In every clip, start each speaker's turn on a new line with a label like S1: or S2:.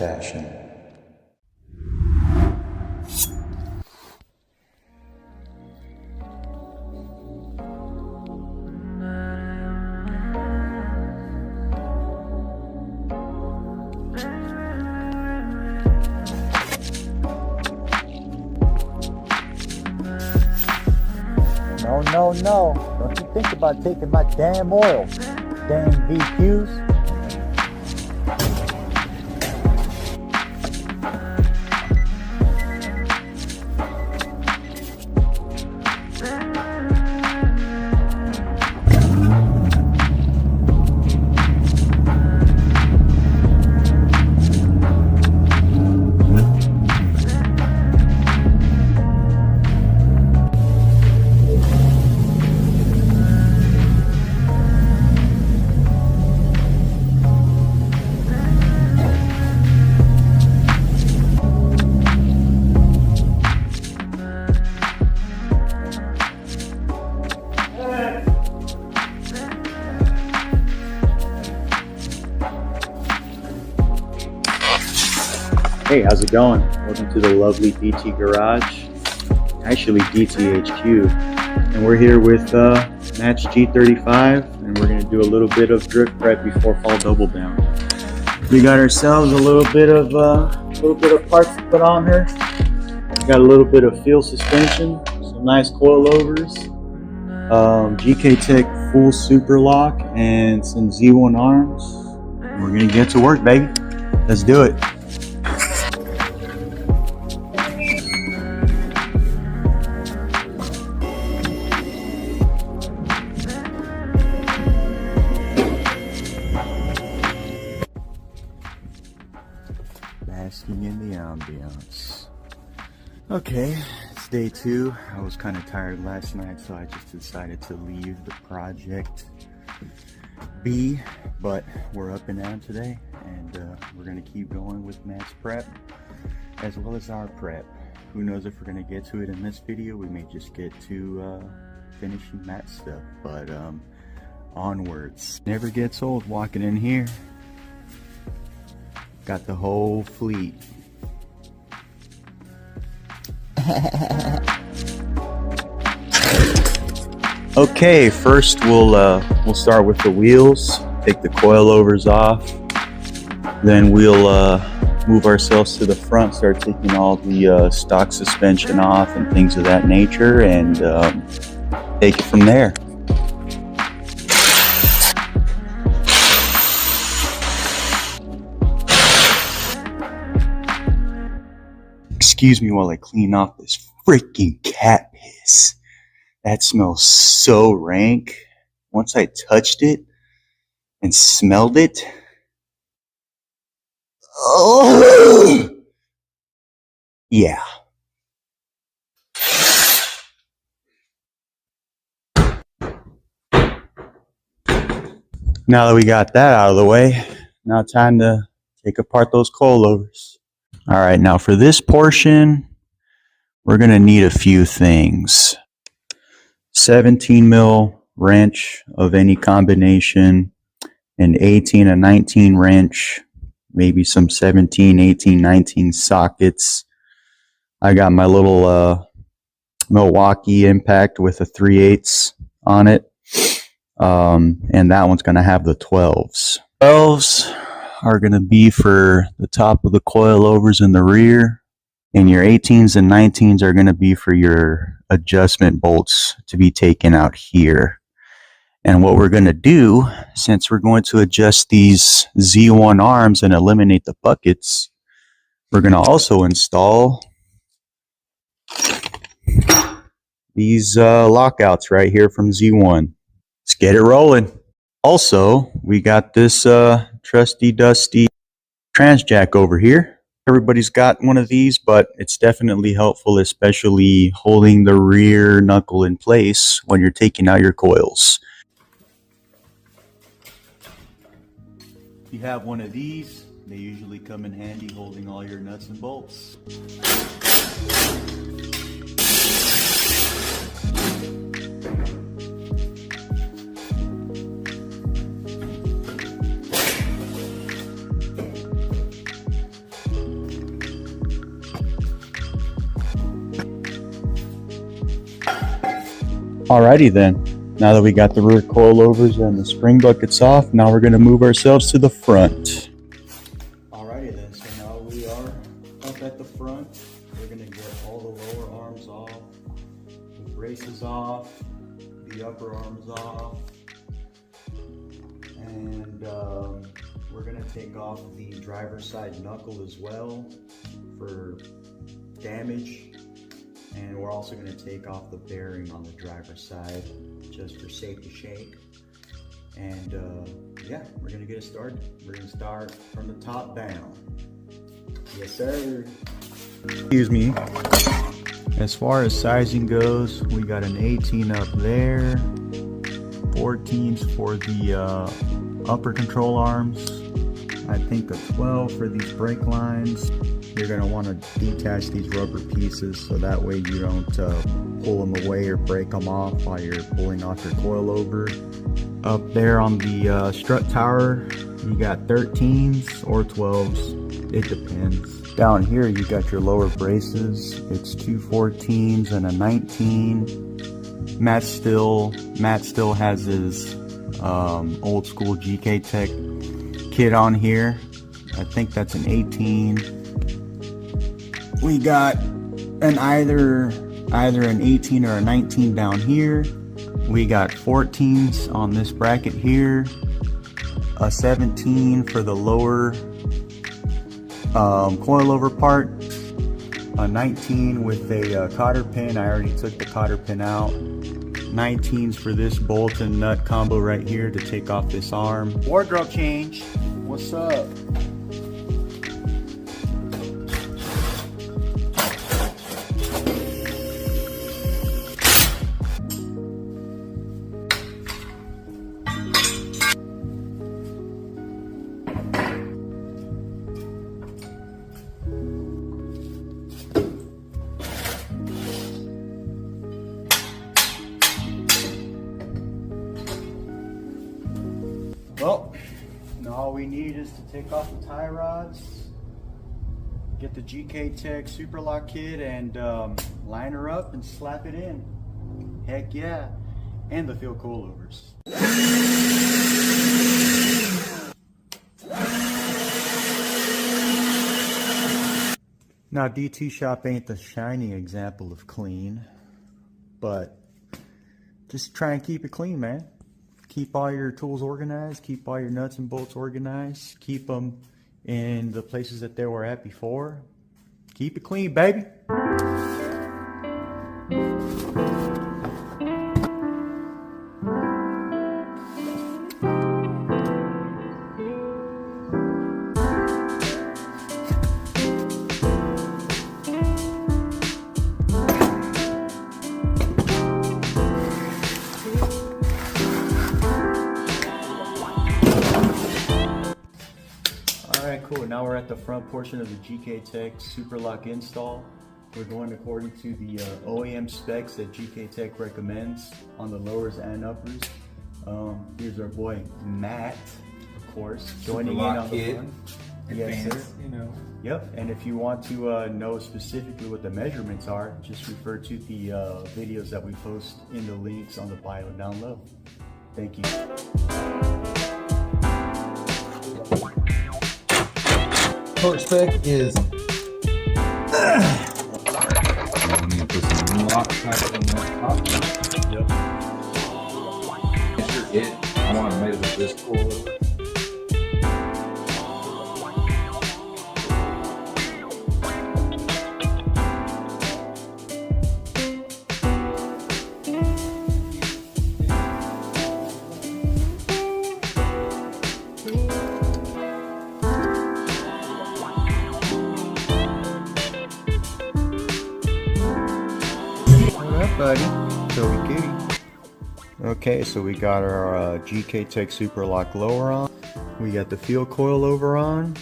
S1: passion.
S2: No. Don't you think about taking my damn oil. Damn VQs.
S3: Hey, how's it going? Welcome to the lovely DT Garage, actually DTHQ, and we're here with Matt's G35, and we're going to do a little bit of drift prep before fall double down. We got ourselves a little bit of parts to put on here. Got a little bit of FEAL suspension, some nice coilovers, GK Tech full super lock, and some Z1 arms. We're going to get to work, baby. Let's do it.
S2: Basking in the ambiance. Okay, it's day 2. I was kind of tired last night, so I just decided to leave the project be, but we're up and down today, and we're going to keep going with Matt's prep as well as our prep. Who knows if we're going to get to it in this video. We may just get to finishing Matt's stuff, but onwards. Never gets old walking in here. Got the whole fleet.
S3: Okay, first we'll start with the wheels. Take the coilovers off. Then we'll move ourselves to the front, start taking all the stock suspension off and things of that nature, and take it from there. Excuse me while I clean off this freaking cat piss. That smells so rank. Once I touched it and smelled it, oh yeah. Now that we got that out of the way, now time to take apart those coilovers. All right, now for this portion, we're going to need a few things. 17 mil wrench of any combination, an 18 and 19 wrench, maybe some 17, 18, 19 sockets. I got my little Milwaukee impact with a 3/8 on it, and that one's going to have the 12s. 12s are going to be for the top of the coilovers in the rear, and your 18s and 19s are going to be for your adjustment bolts to be taken out here. And what we're going to do, since we're going to adjust these Z1 arms and eliminate the buckets, we're going to also install these lockouts right here from Z1. Let's get it rolling. Also, we got this trusty dusty transjack over here. Everybody's got one of these, but it's definitely helpful, especially holding the rear knuckle in place when you're taking out your coils. If you have one of these, they usually come in handy holding all your nuts and bolts. Alrighty then, now that we got the rear coilovers and the spring buckets off, now we're going to move ourselves to the front.
S2: Alrighty then, so now we are up at the front. We're going to get all the lower arms off, the braces off, the upper arms off, and we're going to take off the driver's side knuckle as well for damage. And we're also going to take off the bearing on the driver's side just for safety shake. And yeah, we're going to get it started. We're going to start from the top down. Yes, sir. Excuse me. As far as sizing goes, we got an 18 up there, 14s for the upper control arms. I think a 12 for these brake lines. You're going to want to detach these rubber pieces so that way you don't pull them away or break them off while you're pulling off your coilover. Up there on the strut tower, you got 13s or 12s, it depends. Down here you got your lower braces, it's two 14s and a 19. Matt still has his old school GK Tech kit on here. I think that's an 18. We got an either an 18 or a 19 down here. We got 14s on this bracket here, a 17 for the lower coilover part, a 19 with a cotter pin. I already took the cotter pin out. 19s for this bolt and nut combo right here to take off this arm. Wardrobe change. What's up? Well, now all we need is to take off the tie rods, get the GK Tech Super Lock kit, and line her up and slap it in. Heck yeah. And the FEAL coilovers. Now DT Shop ain't the shining example of clean, but just try and keep it clean, man. Keep all your tools organized, keep all your nuts and bolts organized, keep them in the places that they were at before. Keep it clean, baby. Alright, cool. Now we're at the front portion of the GK Tech Super Lock install. We're going according to the OEM specs that GK Tech recommends on the lowers and uppers. Here's our boy Matt, of course, joining in on the front. Yes, sir.
S1: You know.
S2: Yep, and if you want to know specifically what the measurements are, just refer to the videos that we post in the links on the bio down low. Thank you.
S1: Torque spec is. I need to put some lock type on that top.
S2: Yep.
S1: Measure it. I want to measure this coil.
S2: Buddy, Joey Kitty. Okay, so we got our GK Tech Super Lock lower on. We got the FEAL coilover on.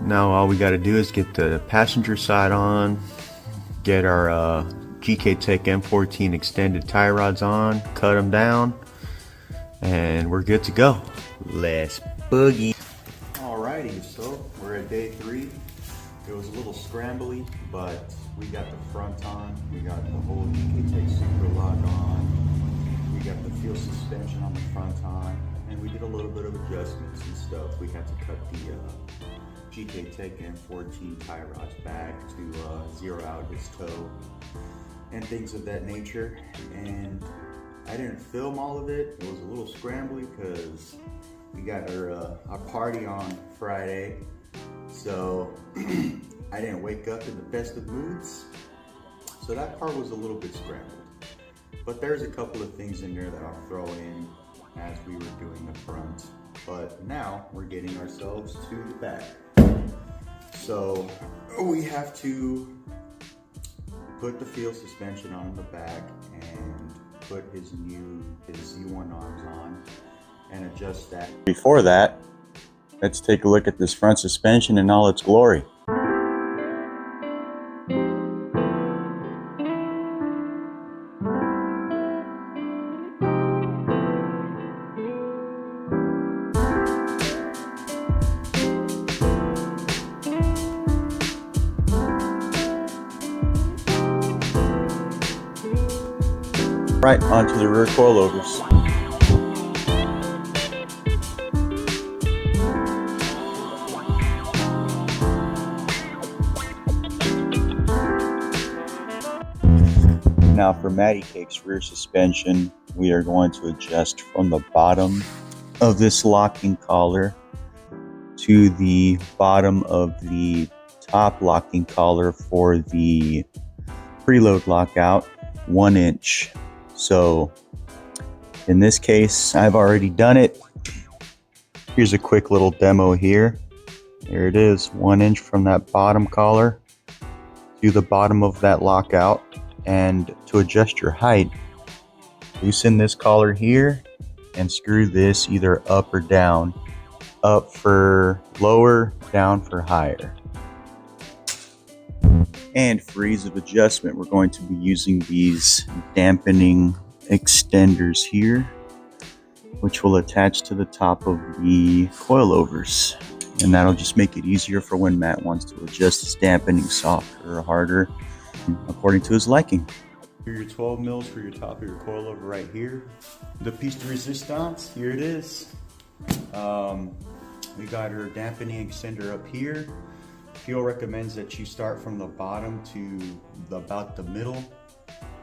S2: Now all we got to do is get the passenger side on, get our GK Tech M14 extended tie rods on, cut them down, and we're good to go. Let's boogie. Alrighty, so we're at day 3. It was a little scrambly, but we got the front on, we got the whole GK Tech Super Lock on, got the FEAL suspension on the front on, and we did a little bit of adjustments and stuff. We had to cut the GK Tech M14 tie rods back to zero out its toe and things of that nature. And I didn't film all of it. It was a little scrambly because we got our party on Friday, so I didn't wake up in the best of moods. So that part was a little bit scrambled. But there's a couple of things in there that I'll throw in as we were doing the front. But now we're getting ourselves to the back. So we have to put the FEAL suspension on the back and put his Z1 arms on and adjust that.
S3: Before that, let's take a look at this front suspension in all its glory. Right onto the rear coilovers. Now for Matty Cake's rear suspension, we are going to adjust from the bottom of this locking collar to the bottom of the top locking collar for the preload lockout, 1 inch. So in this case, I've already done it. Here's a quick little demo here. Here it is, 1 inch from that bottom collar to the bottom of that lockout. And to adjust your height, loosen this collar here and screw this either up or down. Up for lower, down for higher. And for ease of adjustment, we're going to be using these dampening extenders here, which will attach to the top of the coilovers. And that'll just make it easier for when Matt wants to adjust his dampening softer or harder, according to his liking. Here are your 12 mils for your top of your coilover right here. The piece de resistance, here it is. We got our dampening extender up here. FEAL recommends that you start from the bottom to about the middle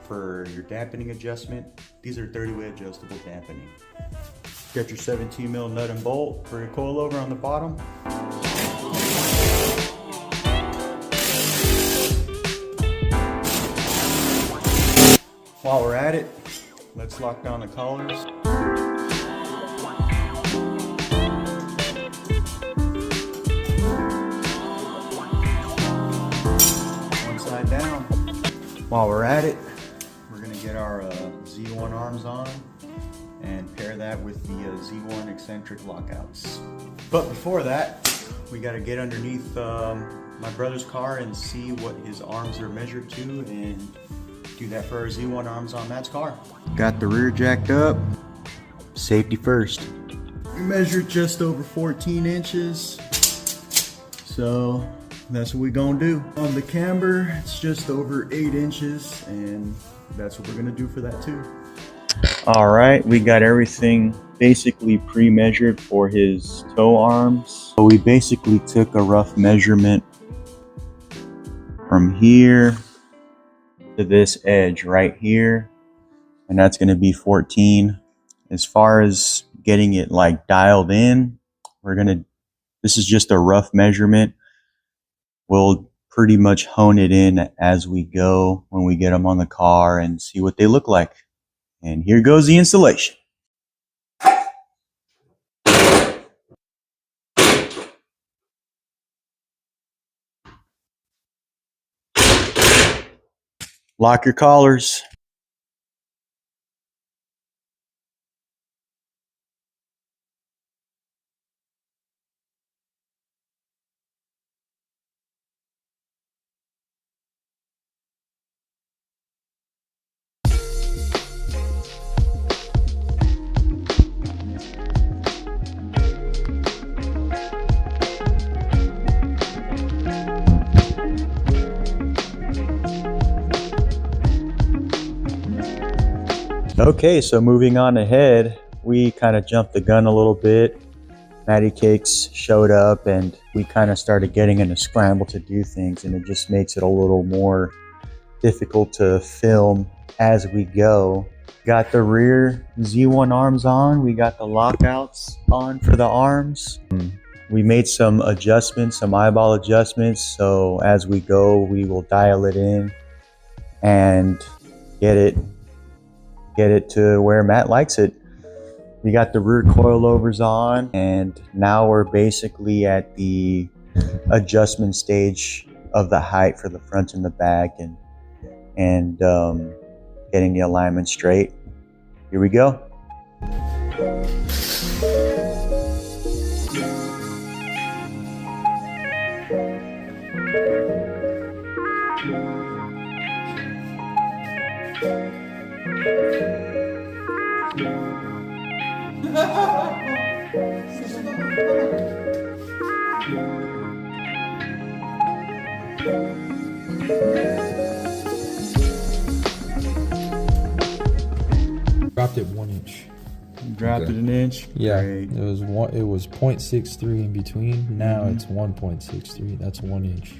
S3: for your dampening adjustment. These are 30-way adjustable dampening. Got your 17 mil nut and bolt for your coilover on the bottom. While we're at it, let's lock down the collars. One side down. While we're at it, we're gonna get our Z1 arms on and pair that with the Z1 eccentric lockouts. But before that, we gotta get underneath my brother's car and see what his arms are measured to and do that for our Z1 arms on Matt's car. Got the rear jacked up. Safety first. We measured just over 14 inches. So that's what we're gonna do. On the camber, it's just over 8 inches, and that's what we're gonna do for that too. All right, we got everything basically pre-measured for his toe arms. So we basically took a rough measurement from here to this edge right here, and that's going to be 14. As far as getting it like dialed in, this is just a rough measurement. We'll pretty much hone it in as we go when we get them on the car and see what they look like. And here goes the installation. Lock your collars. Okay, so moving on ahead, we kind of jumped the gun a little bit. Matty Cakes showed up and we kind of started getting in a scramble to do things, and it just makes it a little more difficult to film as we go. Got the rear Z1 arms on, we got the lockouts on for the arms. We made some adjustments, some eyeball adjustments, so as we go we will dial it in and get it to where Matt likes it. We got the rear coilovers on, and now we're basically at the adjustment stage of the height for the front and the back, and getting the alignment straight. Here we go.
S4: Dropped it 1 inch.
S3: Dropped it an inch.
S4: Yeah,
S3: Great.
S4: it was 0.63 in between. Now it's 1.63. That's 1 inch.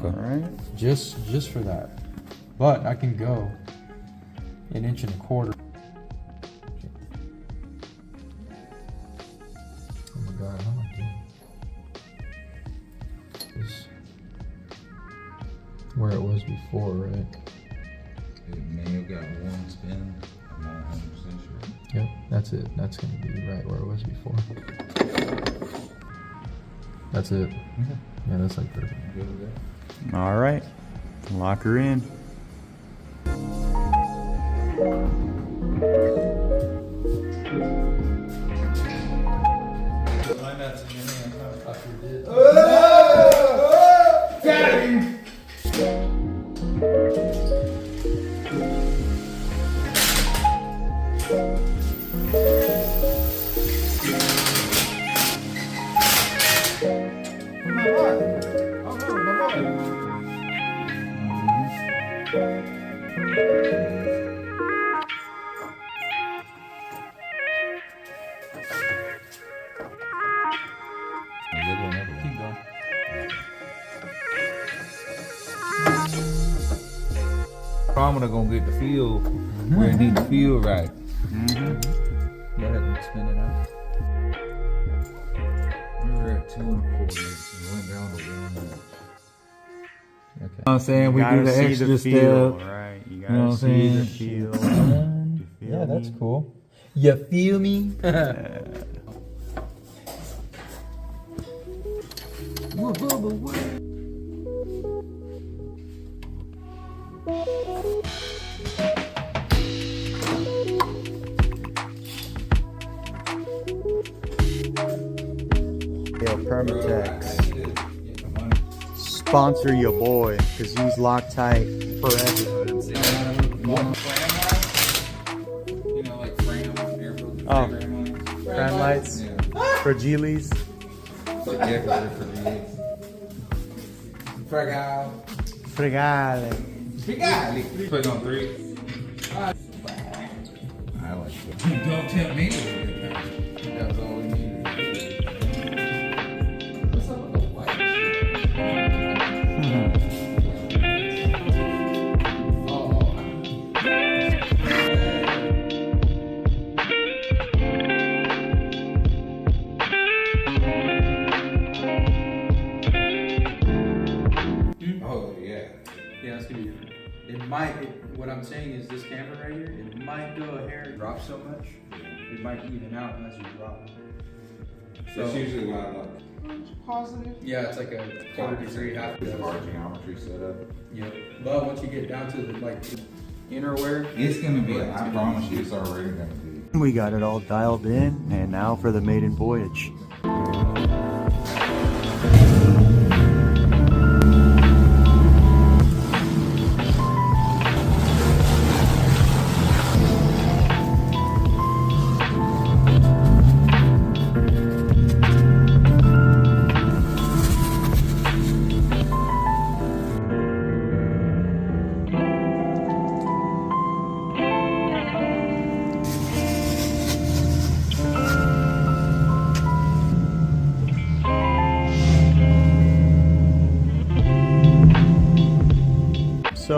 S3: All right.
S4: Just for that. But I can go 1.25 inches. Oh my god, how am I doing? This where it was before, right?
S1: Manual got one spin. I'm not 100% sure.
S4: Yep, that's it. That's gonna be right where it was before. That's it. Yeah, that's like perfect.
S1: Good with that.
S3: All right. Lock her in.
S4: Keep going.
S1: I'm gonna get the feel where it needs to feel right.
S4: Go ahead and spin it out.
S1: We were at 2 1/4 and went down to 1 inch.
S4: Okay.
S1: You know what I'm saying? We do
S3: Gotta
S1: the
S3: see
S1: extra
S3: the feel,
S1: step.
S3: right? You
S1: know
S3: gotta
S1: what I'm
S3: see the
S1: saying?
S3: feel. You feel
S4: Yeah, that's
S3: me?
S4: cool. You feel me?
S3: Yo, Permatex. Sponsor your boy, cause he's Loctite forever.
S1: You know, like Fram, air filter,
S3: Oh.
S1: Fram
S3: Fran lights
S1: Yeah.
S3: for Geely's.
S1: Like, yeah, 'cause they're for these. Fragile.
S3: Fregale.
S1: Put it on 3. I like it. Don't tempt me to do it. That's all we need. What's up with the white shit? Oh, yeah.
S4: Yeah, it's gonna be. It might. What I'm saying is, this camera right here, it might go a hair drop so much, it might even out as you drop.
S1: That's usually what I like.
S4: Yeah, it's like a 1/4 degree, half.
S1: It's our geometry setup.
S4: Yep. But once you get down to the inner wear,
S1: It's gonna be, I promise you, it's already gonna be.
S3: We got it all dialed in, and now for the maiden voyage.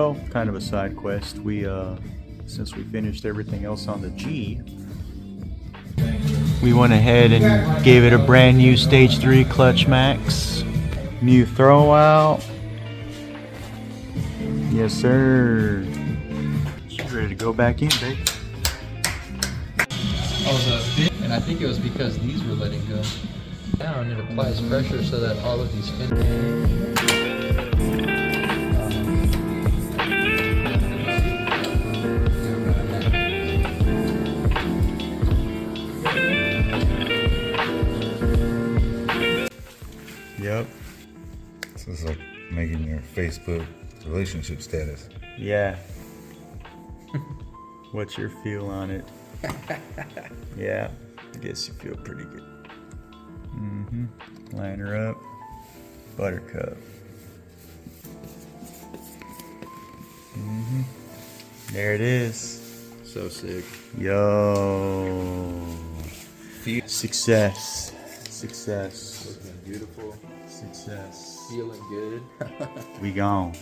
S2: well, kind of a side quest. We since we finished everything else on the G, we went ahead and gave it a brand new Stage 3 clutch max. New throw out. Yes, sir. She's ready to go back in, babe.
S4: And I think it was because these were letting go down. It applies pressure so that all of these fins.
S2: Yep.
S1: So it's like making your Facebook relationship status.
S2: Yeah. What's your feel on it? Yeah, I guess you feel pretty good. Line her up. Buttercup. There it is.
S4: So sick.
S2: Yo. Success. Success.
S4: Looking beautiful.
S2: Success.
S4: Feeling good.
S2: We gone.